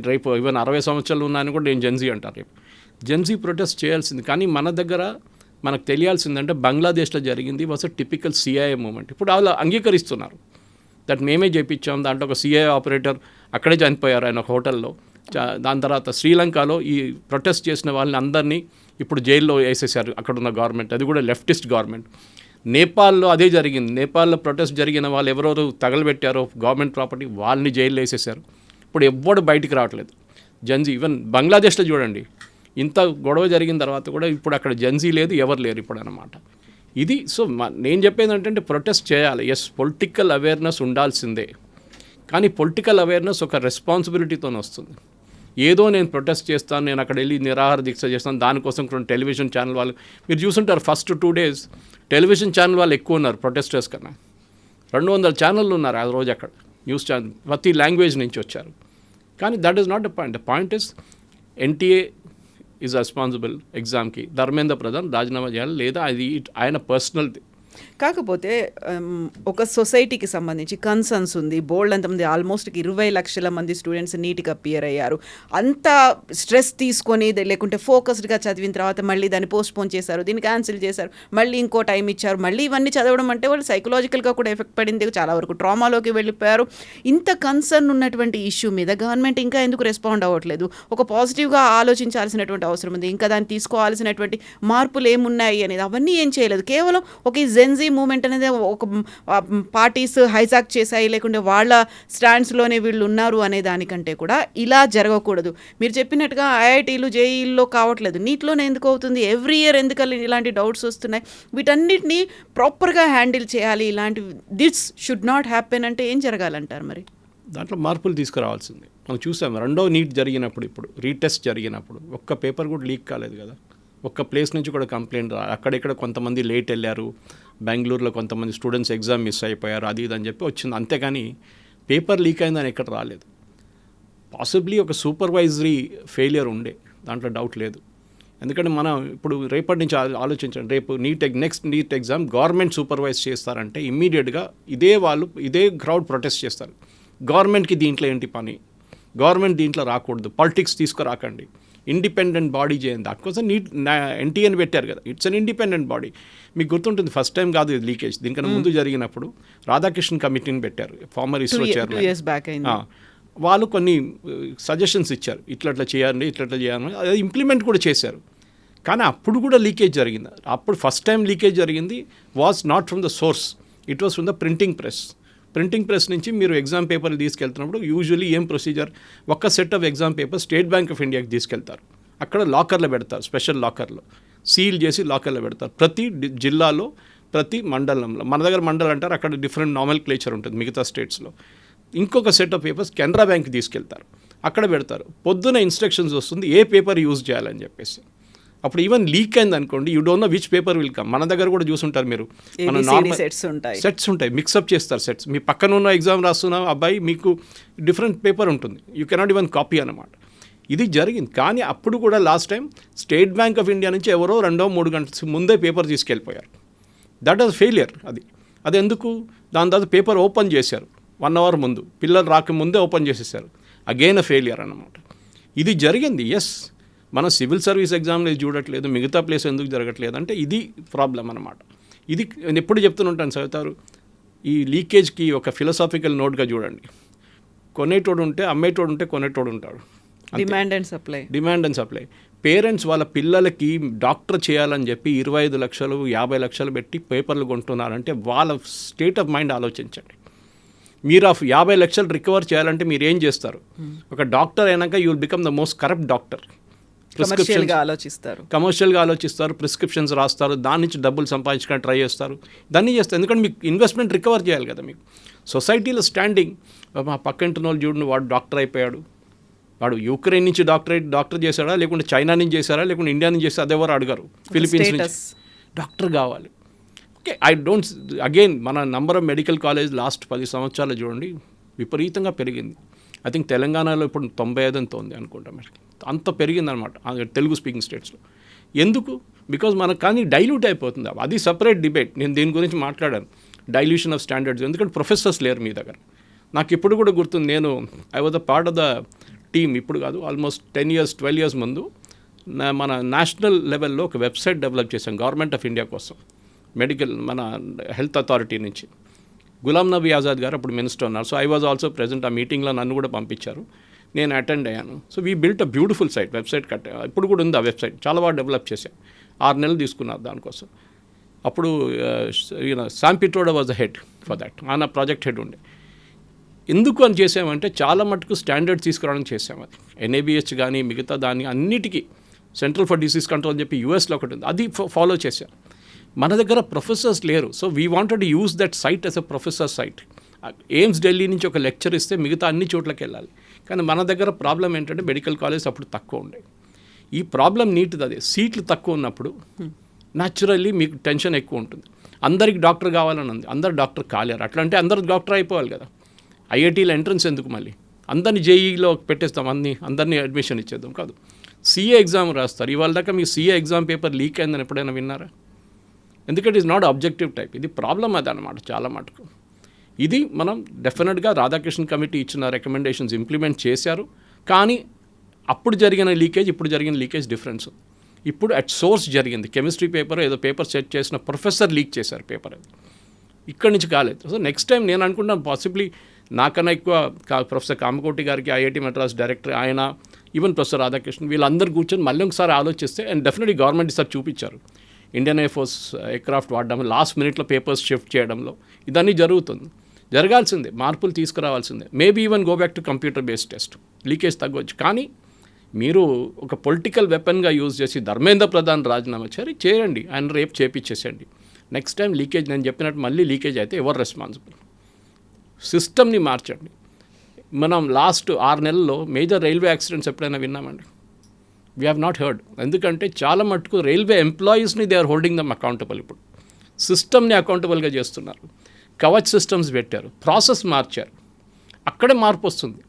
రేపు ఈవెన్ 60 సంవత్సరాలు ఉన్నాయని కూడా నేను జెన్జీ అంటారు. రేపు జెన్జీ ప్రొటెస్ట్ చేయాల్సింది. కానీ మన దగ్గర మనకు తెలియాల్సిందంటే బంగ్లాదేశ్లో జరిగింది was a typical CIA moment. ఇప్పుడు వాళ్ళు అంగీకరిస్తున్నారు దట్ మేమే చేయించాం, దాంట్లో ఒక సిఐఏ ఆపరేటర్ అక్కడే చనిపోయారు ఆయన ఒక హోటల్లో. దాని తర్వాత శ్రీలంకలో ఈ ప్రొటెస్ట్ చేసిన వాళ్ళని అందరినీ ఇప్పుడు జైల్లో వేసేసారు అక్కడున్న గవర్నమెంట్, అది కూడా లెఫ్టిస్ట్ గవర్నమెంట్. నేపాల్లో అదే జరిగింది. నేపాల్లో ప్రొటెస్ట్ జరిగిన వాళ్ళు ఎవరెవరు తగలబెట్టారో గవర్నమెంట్ ప్రాపర్టీ, వాళ్ళని జైల్లో వేసేసారు. ఇప్పుడు ఎవ్వడు బయటికి రావట్లేదు జెన్జీ. ఈవెన్ బంగ్లాదేశ్లో చూడండి, ఇంత గొడవ జరిగిన తర్వాత కూడా ఇప్పుడు అక్కడ జెన్జీ లేదు, ఎవరు లేరు ఇప్పుడు అన్నమాట. ఇది సో నేను చెప్పేది ఏంటంటే ప్రొటెస్ట్ చేయాలి, ఎస్ పొలిటికల్ అవేర్నెస్ ఉండాల్సిందే. కానీ పొలిటికల్ అవేర్నెస్ ఒక రెస్పాన్సిబిలిటీతో వస్తుంది. ఏదో నేను ప్రొటెస్ట్ చేస్తాను, నేను అక్కడ వెళ్ళి నిరాహార దీక్ష చేస్తాను, దానికోసం కొన్ని టెలివిజన్ ఛానల్ వాళ్ళు మీరు చూసుంటారు. ఫస్ట్ 2 days టెలివిజన్ ఛానల్ వాళ్ళు ఎక్కువ ఉన్నారు ప్రొటెస్టర్స్ కన్నా. 200 ఛానళ్ళు ఉన్నారు ఆ రోజు అక్కడ, న్యూస్ ఛానల్ ప్రతి లాంగ్వేజ్ నుంచి వచ్చారు. కానీ that is not the point. The point is NTA is responsible ఎగ్జామ్కి. ధర్మేంద్ర ప్రధాన్ రాజీనామా చేయాలి, లేదా అది ఆయన పర్సనల్. కాకపోతే ఒక సొసైటీకి సంబంధించి కన్సర్న్స్ ఉంది. బోల్డ్ అంతమంది ఆల్మోస్ట్ 20 లక్షల మంది స్టూడెంట్స్ నీట్గా అపియర్ అయ్యారు. అంత స్ట్రెస్ తీసుకొని లేకుంటే ఫోకస్డ్గా చదివిన తర్వాత మళ్ళీ దాన్ని పోస్ట్పోన్ చేశారు, దీన్ని క్యాన్సిల్ చేశారు, మళ్ళీ ఇంకో టైం ఇచ్చారు, మళ్ళీ ఇవన్నీ చదవడం అంటే వాళ్ళు సైకలాజికల్గా కూడా ఎఫెక్ట్ పడింది, చాలా వరకు ట్రామాలోకి వెళ్ళిపోయారు. ఇంత కన్సర్న్ ఉన్నటువంటి ఇష్యూ మీద గవర్నమెంట్ ఇంకా ఎందుకు రెస్పాండ్ అవ్వట్లేదు? ఒక పాజిటివ్గా ఆలోచించాల్సినటువంటి అవసరం ఉంది. ఇంకా దాన్ని తీసుకోవాల్సినటువంటి మార్పులు ఏమున్నాయి అనేది అవన్నీ ఏం చేయలేదు. కేవలం ఒక జెన్జీ మూమెంట్ అనేది ఒక పార్టీస్ హైజాక్ చేశాయి, లేకుంటే వాళ్ళ స్టాండ్స్లోనే వీళ్ళు ఉన్నారు అనే దానికంటే కూడా ఇలా జరగకూడదు. మీరు చెప్పినట్టుగా ఐఐటీలు జేఈల్లో కావట్లేదు, నీట్లోనే ఎందుకు అవుతుంది? ఎవ్రీ ఇయర్ ఎందుకని ఇలాంటి డౌట్స్ వస్తున్నాయి? వీటన్నిటినీ ప్రాపర్గా హ్యాండిల్ చేయాలి. ఇలాంటి దిస్ షుడ్ నాట్ హ్యాపెన్ అంటే ఏం జరగాలంటారు? మరి దాంట్లో మార్పులు తీసుకురావాల్సింది. మనం చూసాం 2వ నీట్ జరిగినప్పుడు, ఇప్పుడు రీటెస్ట్ జరిగినప్పుడు ఒక్క పేపర్ కూడా లీక్ కాలేదు కదా. ఒక్క ప్లేస్ నుంచి కూడా కంప్లైంట్ అక్కడిక్కడ కొంతమంది లేట్ వెళ్ళారు, బెంగళూరులో కొంతమంది స్టూడెంట్స్ ఎగ్జామ్ మిస్ అయిపోయారు, అది ఇది అని చెప్పి వచ్చింది. అంతేగాని పేపర్ లీక్ అయిందని ఎక్కడ రాలేదు. పాసిబ్లీ ఒక సూపర్వైజరీ ఫెయిలియర్ ఉండే, దాంట్లో డౌట్ లేదు. ఎందుకంటే మనం ఇప్పుడు రేపటి నుంచి ఆలోచించండి, రేపు next NEET exam government supervise చేస్తారంటే ఇమ్మీడియట్గా ఇదే క్రౌడ్ ప్రొటెస్ట్ చేస్తారు. గవర్నమెంట్కి దీంట్లో ఏంటి పని? గవర్నమెంట్ దీంట్లో రాకూడదు, పాలిటిక్స్ తీసుకురాకండి, ఇండిపెండెంట్ బాడీ చేయండి. దానికోసం ఎన్టీఏని పెట్టారు కదా, ఇట్స్ అన్ ఇండిపెండెంట్ బాడీ. మీకు గుర్తుంటుంది, ఫస్ట్ టైం కాదు ఇది లీకేజ్, దీనికన్నా ముందు జరిగినప్పుడు రాధాకృష్ణ కమిటీని పెట్టారు, ఫార్మర్ ఇస్రో చైర్మన్. వాళ్ళు కొన్ని సజెషన్స్ ఇచ్చారు, ఇట్లా చేయాలి, ఇట్లా చేయాలని. అది ఇంప్లిమెంట్ కూడా చేశారు. కానీ అప్పుడు కూడా లీకేజ్ జరిగింది. అప్పుడు ఫస్ట్ టైం లీకేజ్ జరిగింది was not from the source, it was from the printing press నుంచి మీరు ఎగ్జామ్ పేపర్లు తీసుకెళ్తున్నప్పుడు యూజువల్లీ ఏం ప్రొసీజర్, ఒక్క set of exam paper state Bank of ఇండియాకి తీసుకెళ్తారు. అక్కడ లాకర్లో పెడతారు, స్పెషల్ లాకర్లో సీల్ చేసి లాకర్లో పెడతారు. ప్రతి జిల్లాలో, ప్రతి మండలంలో, మన దగ్గర మండలం అంటారు, అక్కడ డిఫరెంట్ నార్మల్ క్లేచర్ ఉంటుంది మిగతా స్టేట్స్లో. ఇంకొక సెట్ ఆఫ్ పేపర్స్ కెనరా బ్యాంక్కి తీసుకెళ్తారు, అక్కడ పెడతారు. పొద్దున ఇన్స్ట్రక్షన్స్ వస్తుంది ఏ పేపర్ యూజ్ చేయాలని చెప్పేసి. అప్పుడు ఈవెన్ లీక్ అయింది అనుకోండి, you don't know which paper will come. మన దగ్గర కూడా చూసుంటారు మీరు, మన నార్మల్ సెట్స్ ఉంటాయి, మిక్సప్ చేస్తారు సెట్స్. మీ పక్కన ఉన్న ఎగ్జామ్ రాస్తున్న అబ్బాయి మీకు డిఫరెంట్ పేపర్ ఉంటుంది, యూ కెనాట్ ఈవెన్ కాపీ అన్నమాట. ఇది జరిగింది. కానీ అప్పుడు కూడా last time State Bank of India నుంచి ఎవరో 2-3 గంటల ముందే పేపర్ తీసుకెళ్ళిపోయారు. That was failure. అది ఎందుకు? దాని తర్వాత పేపర్ ఓపెన్ చేశారు 1 hour ముందు, పిల్లలు రాకముందే ఓపెన్ చేసేసారు. అగైన్ అ ఫెయిలియర్ అన్నమాట. ఇది జరిగింది. ఎస్, మన సివిల్ సర్వీస్ ఎగ్జామ్లో చూడట్లేదు, మిగతా ప్లేస్ ఎందుకు జరగట్లేదు అంటే ఇది ప్రాబ్లం అన్నమాట. ఇది నేను ఎప్పుడు చెప్తుంటాను చదువుతారు, ఈ లీకేజ్కి ఒక ఫిలసాఫికల్ నోట్గా చూడండి. కొనేటోడు ఉంటే అమ్మేటోడు ఉంటే కొనేటోడు ఉంటాడు. Demand and supply. పేరెంట్స్ వాళ్ళ పిల్లలకి డాక్టర్ చేయాలని చెప్పి 25 లక్షలు 50 లక్షలు పెట్టి పేపర్లు కొంటున్నారంటే వాళ్ళ స్టేట్ ఆఫ్ మైండ్ ఆలోచించండి. మీరు ఆ 50 లక్షలు రికవర్ చేయాలంటే మీరు ఏం చేస్తారు? ఒక డాక్టర్ అయినాక you will become the most corrupt doctor. కమర్షియల్గా ఆలోచిస్తారు, ప్రిస్క్రిప్షన్స్ రాస్తారు, దాని నుంచి డబ్బులు సంపాదించడానికి ట్రై చేస్తారు, దాన్ని చేస్తారు. ఎందుకంటే మీకు ఇన్వెస్ట్మెంట్ రికవర్ చేయాలి కదా. మీకు సొసైటీలో స్టాండింగ్, మా పక్కింటి వాళ్ళు చూడండి వాడు డాక్టర్ అయిపోయాడు, వాడు యుక్రెయిన్ నుంచి డాక్టర్ చేశాడా, లేకుంటే చైనా నుంచి చేశారా, లేకుంటే ఇండియా నుంచి చేస్తే అదెవరు అడగరు. ఫిలిపీన్స్ నుంచి డాక్టర్ కావాలి. ఓకే, ఐ డోంట్ అగైన్ మన number of medical college last 10 సంవత్సరాలు చూడండి విపరీతంగా పెరిగింది. ఐ థింక్ తెలంగాణలో ఇప్పుడు 95 అంత ఉంది అనుకుంటా, మరి అంత పెరిగిందనమాట తెలుగు స్పీకింగ్ స్టేట్స్లో. ఎందుకు? బికాజ్ మనకు కానీ డైల్యూట్ అయిపోతుంది. అది సపరేట్ డిబేట్, నేను దీని గురించి మాట్లాడాను, డైల్యూషన్ ఆఫ్ స్టాండర్డ్స్. ఎందుకంటే ప్రొఫెసర్స్ లేరు మీ దగ్గర. నాకు ఇప్పుడు కూడా గుర్తుంది, నేను I was a part of the team, ఇప్పుడు కాదు ఆల్మోస్ట్ 10 years 12 years ముందు మన నేషనల్ లెవెల్లో ఒక వెబ్సైట్ డెవలప్ చేశాం గవర్నమెంట్ ఆఫ్ ఇండియా కోసం, మెడికల్ మన హెల్త్ అథారిటీ నుంచి. గులాం నబీ ఆజాద్ గారు అప్పుడు మినిస్టర్ ఉన్నారు. So I was also present. ఆ మీటింగ్లో నన్ను కూడా పంపించారు, నేను అటెండ్ అయ్యాను. So we built a beautiful website కట్టా. ఇప్పుడు కూడా ఉంది ఆ వెబ్సైట్, చాలా బాగా డెవలప్ చేశాం. 6 నెలలు తీసుకున్నారు దానికోసం. అప్పుడు Sam Pitroda was the head for that, ఆయన ప్రాజెక్ట్ హెడ్ ఉండే. ఎందుకు అని చేసామంటే చాలా మటుకు స్టాండర్డ్స్ తీసుకురావడానికి చేసాం. అది ఎన్ఏబిహెచ్ కానీ మిగతా దాన్ని అన్నిటికీ సెంట్రల్ ఫర్ డిసీజ్ కంట్రోల్ అని చెప్పి యూఎస్లో ఒకటి ఉంది, అది ఫాలో చేశాం. మన దగ్గర ప్రొఫెసర్స్ లేరు. So we wanted use that site as a professor site. AIIMS Delhi నుంచి ఒక లెక్చర్ ఇస్తే మిగతా అన్ని చోట్లకి వెళ్ళాలి. కానీ మన దగ్గర ప్రాబ్లం ఏంటంటే మెడికల్ కాలేజ్ అప్పుడు తక్కువ ఉండే. ఈ ప్రాబ్లం నీటిది అదే, సీట్లు తక్కువ ఉన్నప్పుడు న్యాచురల్లీ మీకు టెన్షన్ ఎక్కువ ఉంటుంది. అందరికి డాక్టర్ కావాలని ఉంది, అందరు డాక్టర్ కాలేరు. అట్లా అంటే అందరు డాక్టర్ అయిపోవాలి కదా. ఐఐటీలో ఎంట్రన్స్ ఎందుకు మళ్ళీ? అందరినీ జేఈలో పెట్టేస్తాం, అందరినీ అడ్మిషన్ ఇచ్చేద్దాం కాదు. సీఏ ఎగ్జామ్ రాస్తారు. ఇవాళ దాకా మీకు సీఏ ఎగ్జామ్ పేపర్ లీక్ అయిందని ఎప్పుడైనా విన్నారా? ఎందుకంటే ఇట్స్ నాట్ ఆబ్జెక్టివ్ టైప్. ఇది ప్రాబ్లం అది అనమాట చాలా మటుకు. ఇది మనం డెఫినెట్గా రాధాకృష్ణ కమిటీ ఇచ్చిన రికమెండేషన్స్ ఇంప్లిమెంట్ చేశారు. కానీ అప్పుడు జరిగిన లీకేజ్ ఇప్పుడు జరిగిన లీకేజ్ డిఫరెన్స్. ఇప్పుడు అట్ సోర్స్ జరిగింది. కెమిస్ట్రీ పేపర్ ఏదో పేపర్ సెట్ చేసిన ప్రొఫెసర్ లీక్ చేశారు పేపర్, అది ఇక్కడి నుంచి కాలేదు. సో నెక్స్ట్ టైం నేను అనుకుంటాను పాసిబ్లీ నాకన్నా ఎక్కువ ప్రొఫెసర్ కామకోటి గారికి ఐఐటి మద్రాస్ డైరెక్టర్, ఆయన ఈవెన్ ప్రొఫెసర్ రాధాకృష్ణ, వీళ్ళందరూ కూర్చొని మళ్ళీ ఒకసారి ఆలోచిస్తే, అండ్ డెఫినెట్లీ గవర్నమెంట్ ఈసారి చూపించారు ఇండియన్ ఎయిర్ ఫోర్స్ ఎయిర్క్రాఫ్ట్ వాడడం, లాస్ట్ మినిట్లో పేపర్స్ షిఫ్ట్ చేయడంలో ఇదన్నీ జరుగుతుంది. జరగాల్సిందే, మార్పులు తీసుకురావాల్సిందే. Maybe even go back to computer based test, leakage తగ్గవచ్చు. కానీ మీరు ఒక పొలిటికల్ వెపన్గా యూజ్ చేసి ధర్మేంద్ర ప్రధాన్ రాజీనామా చేయండి, ఆయన రేపు చేపించేసేయండి. నెక్స్ట్ టైం లీకేజ్ నేను చెప్పినట్టు మళ్ళీ లీకేజ్ అయితే ఎవరు రెస్పాన్సిబుల్? సిస్టమ్ని మార్చండి. మనం లాస్ట్ 6 నెలల్లో మేజర్ రైల్వే యాక్సిడెంట్స్ ఎప్పుడైనా విన్నామండి? We have not heard. ఎందుకంటే చాలా మటుకు రైల్వే ఎంప్లాయీస్ని they are holding them accountable. ఇప్పుడు సిస్టమ్ని అకౌంటబుల్గా చేస్తున్నారు. కవచ్ సిస్టమ్స్ పెట్టారు, ప్రాసెస్ మార్చారు, అక్కడే మార్పు వస్తుంది.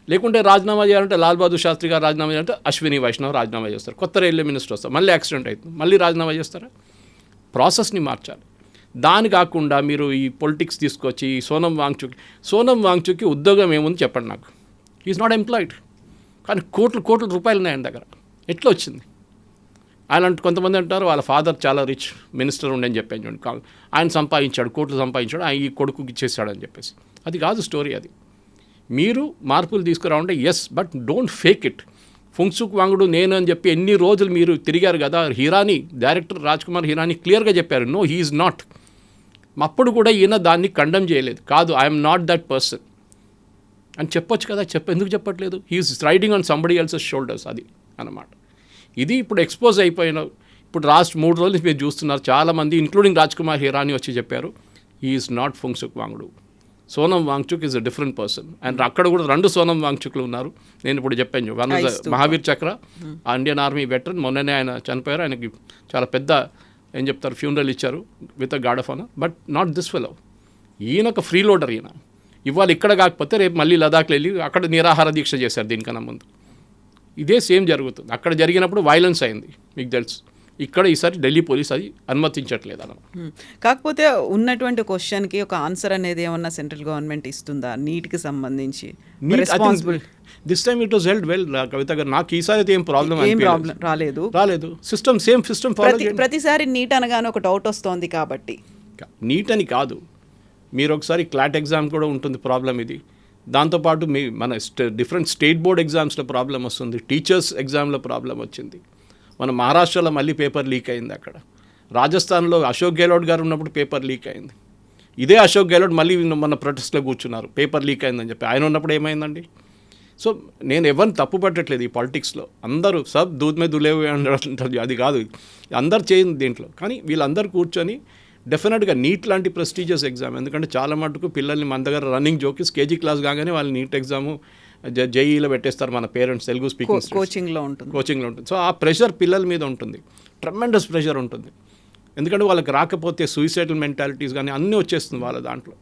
లేకుంటే రాజీనామా చేయాలంటే లాల్ బహదూర్ శాస్త్రి గారు రాజీనామా చేయాలంటే అశ్విని వైష్ణవ్ రాజీనామా చేస్తారు, కొత్త రైల్వే మినిస్టర్ వస్తారు, మళ్ళీ యాక్సిడెంట్ అవుతుంది, మళ్ళీ రాజీనామా చేస్తారా? ప్రాసెస్ని మార్చాలి. దాని కాకుండా మీరు ఈ పొలిటిక్స్ తీసుకొచ్చి సోనం వాంగ్చుక్కి ఉద్యోగం ఏముంది చెప్పండి నాకు. ఈజ్ నాట్ ఎంప్లాయిడ్, కానీ కోట్ల రూపాయలు ఉన్నాయి ఆయన దగ్గర. ఎట్లా వచ్చింది? ఆయన కొంతమంది అంటారు వాళ్ళ ఫాదర్ చాలా రిచ్ మినిస్టర్ ఉండని చెప్పాను చూడండి, ఆయన సంపాదించాడు, కోట్లు సంపాదించాడు, ఆయన ఈ కొడుకుకి ఇచ్చేసాడని చెప్పేసి. అది కాదు స్టోరీ. అది మీరు మార్పులు తీసుకురావంటే yes, but don't fake it. Phunsukh Wangdu నేను అని చెప్పి ఎన్ని రోజులు మీరు తిరిగారు కదా. హిరానీ డైరెక్టర్ రాజ్కుమార్ హిరానీ క్లియర్గా చెప్పారు, నో హీ ఈజ్ నాట్. అప్పుడు కూడా ఈయన దాన్ని కండెమ్ చేయలేదు, కాదు ఐఎమ్ నాట్ దట్ పర్సన్ అని చెప్పొచ్చు కదా. ఎందుకు చెప్పట్లేదు? He's riding on somebody else's shoulders, అది అన్నమాట. ఇది ఇప్పుడు ఎక్స్పోజ్ అయిపోయిన, ఇప్పుడు లాస్ట్ 3 రోజులు మీరు చూస్తున్నారు చాలామంది ఇంక్లూడింగ్ రాజ్కుమార్ హిరానీ వచ్చి చెప్పారు he is not Phunsukh Wangdu. Sonam Wangchuk is a different person. And అక్కడ కూడా 2 సోనం వాంగ్చుక్లు ఉన్నారు. నేను ఇప్పుడు చెప్పాను, వన్ మహావీర్ చక్ర, ఇండియన్ ఆర్మీ వెటరన్, మొన్ననే ఆయన చనిపోయారు. ఆయనకి చాలా పెద్ద ఏం చెప్తారు ఫ్యూనరల్ ఇచ్చారు with a guard of honour. But not this fellow. ఈయన ఒక ఫ్రీ లోడర్. ఈయన ఇవాళ ఇక్కడ కాకపోతే రేపు మళ్ళీ లదాఖ్లో వెళ్ళి అక్కడ నిరాహార దీక్ష చేశారు దీనికన్నా ముందు. ఇదే సేమ్ జరుగుతుంది. అక్కడ జరిగినప్పుడు వైలెన్స్ అయింది, మీకు తెలుసు. ఇక్కడ ఈసారి ఢిల్లీ పోలీస్ అది అనుమతించట్లేదు అన్న. కాకపోతే ఉన్నటువంటి క్వశ్చన్కి ఒక ఆన్సర్ అనేది ఏమన్నా సెంట్రల్ గవర్నమెంట్ ఇస్తుందా నీట్కి సంబంధించి? This time it was held well Kavitha garu. నాకు ఈసారి అయితే ఏం ప్రాబ్లం రాలేదు. సిస్టమ్ సేమ్ సిస్టమ్ ప్రతిసారి నీట్ అనగానే ఒక డౌట్ వస్తుంది కాబట్టి. నీట్ అని కాదు, మీరు ఒకసారి క్లాట్ ఎగ్జామ్ కూడా ఉంటుంది ప్రాబ్లం ఇది. దాంతోపాటు మన డిఫరెంట్ స్టేట్ బోర్డ్ ఎగ్జామ్స్లో ప్రాబ్లం వస్తుంది, టీచర్స్ ఎగ్జామ్లో ప్రాబ్లం వచ్చింది. మన మహారాష్ట్రలో మళ్ళీ పేపర్ లీక్ అయింది. అక్కడ రాజస్థాన్లో అశోక్ గెహ్లోట్ గారు ఉన్నప్పుడు పేపర్ లీక్ అయింది. ఇదే అశోక్ గెహ్లోట్ మళ్ళీ మన ప్రొటెస్ట్లో కూర్చున్నారు, పేపర్ లీక్ అయిందని చెప్పి. ఆయన ఉన్నప్పుడు ఏమైందండి? సో నేను ఎవరిని తప్పు పట్టట్లేదు ఈ పాలిటిక్స్లో. అందరూ సబ్ దూద్ మే దులేవు అంటారు, అది కాదు, అందరు చేయండి దీంట్లో. కానీ వీళ్ళందరూ కూర్చొని డెఫినెట్గా నీట్ లాంటి ప్రెస్టీజియస్ ఎగ్జామ్, ఎందుకంటే చాలా మటుకు పిల్లల్ని మన దగ్గర రన్నింగ్ జోకిస్ కేజీ క్లాస్ కాగానే వాళ్ళు నీట్ ఎగ్జాము జేఈలో పెట్టేస్తారు మన పేరెంట్స్, తెలుగు స్పీకింగ్ కోచింగ్లో ఉంటుంది. సో ఆ ప్రెషర్ పిల్లల మీద ఉంటుంది, ట్రెమెండస్ ప్రెషర్ ఉంటుంది. ఎందుకంటే వాళ్ళకి రాకపోతే సూసైడల్ మెంటాలిటీస్ కానీ అన్నీ వచ్చేస్తుంది వాళ్ళ దాంట్లో.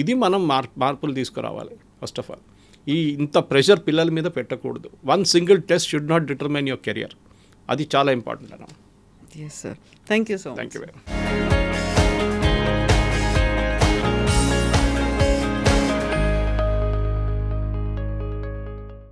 ఇది మనం మార్పులు తీసుకురావాలి. ఫస్ట్ ఆఫ్ ఆల్ ఇంత ప్రెషర్ పిల్లల మీద పెట్టకూడదు. One single test should not determine your career. అది చాలా ఇంపార్టెంట్ అన్న. Yes sir, thank you so much. Thank you very much.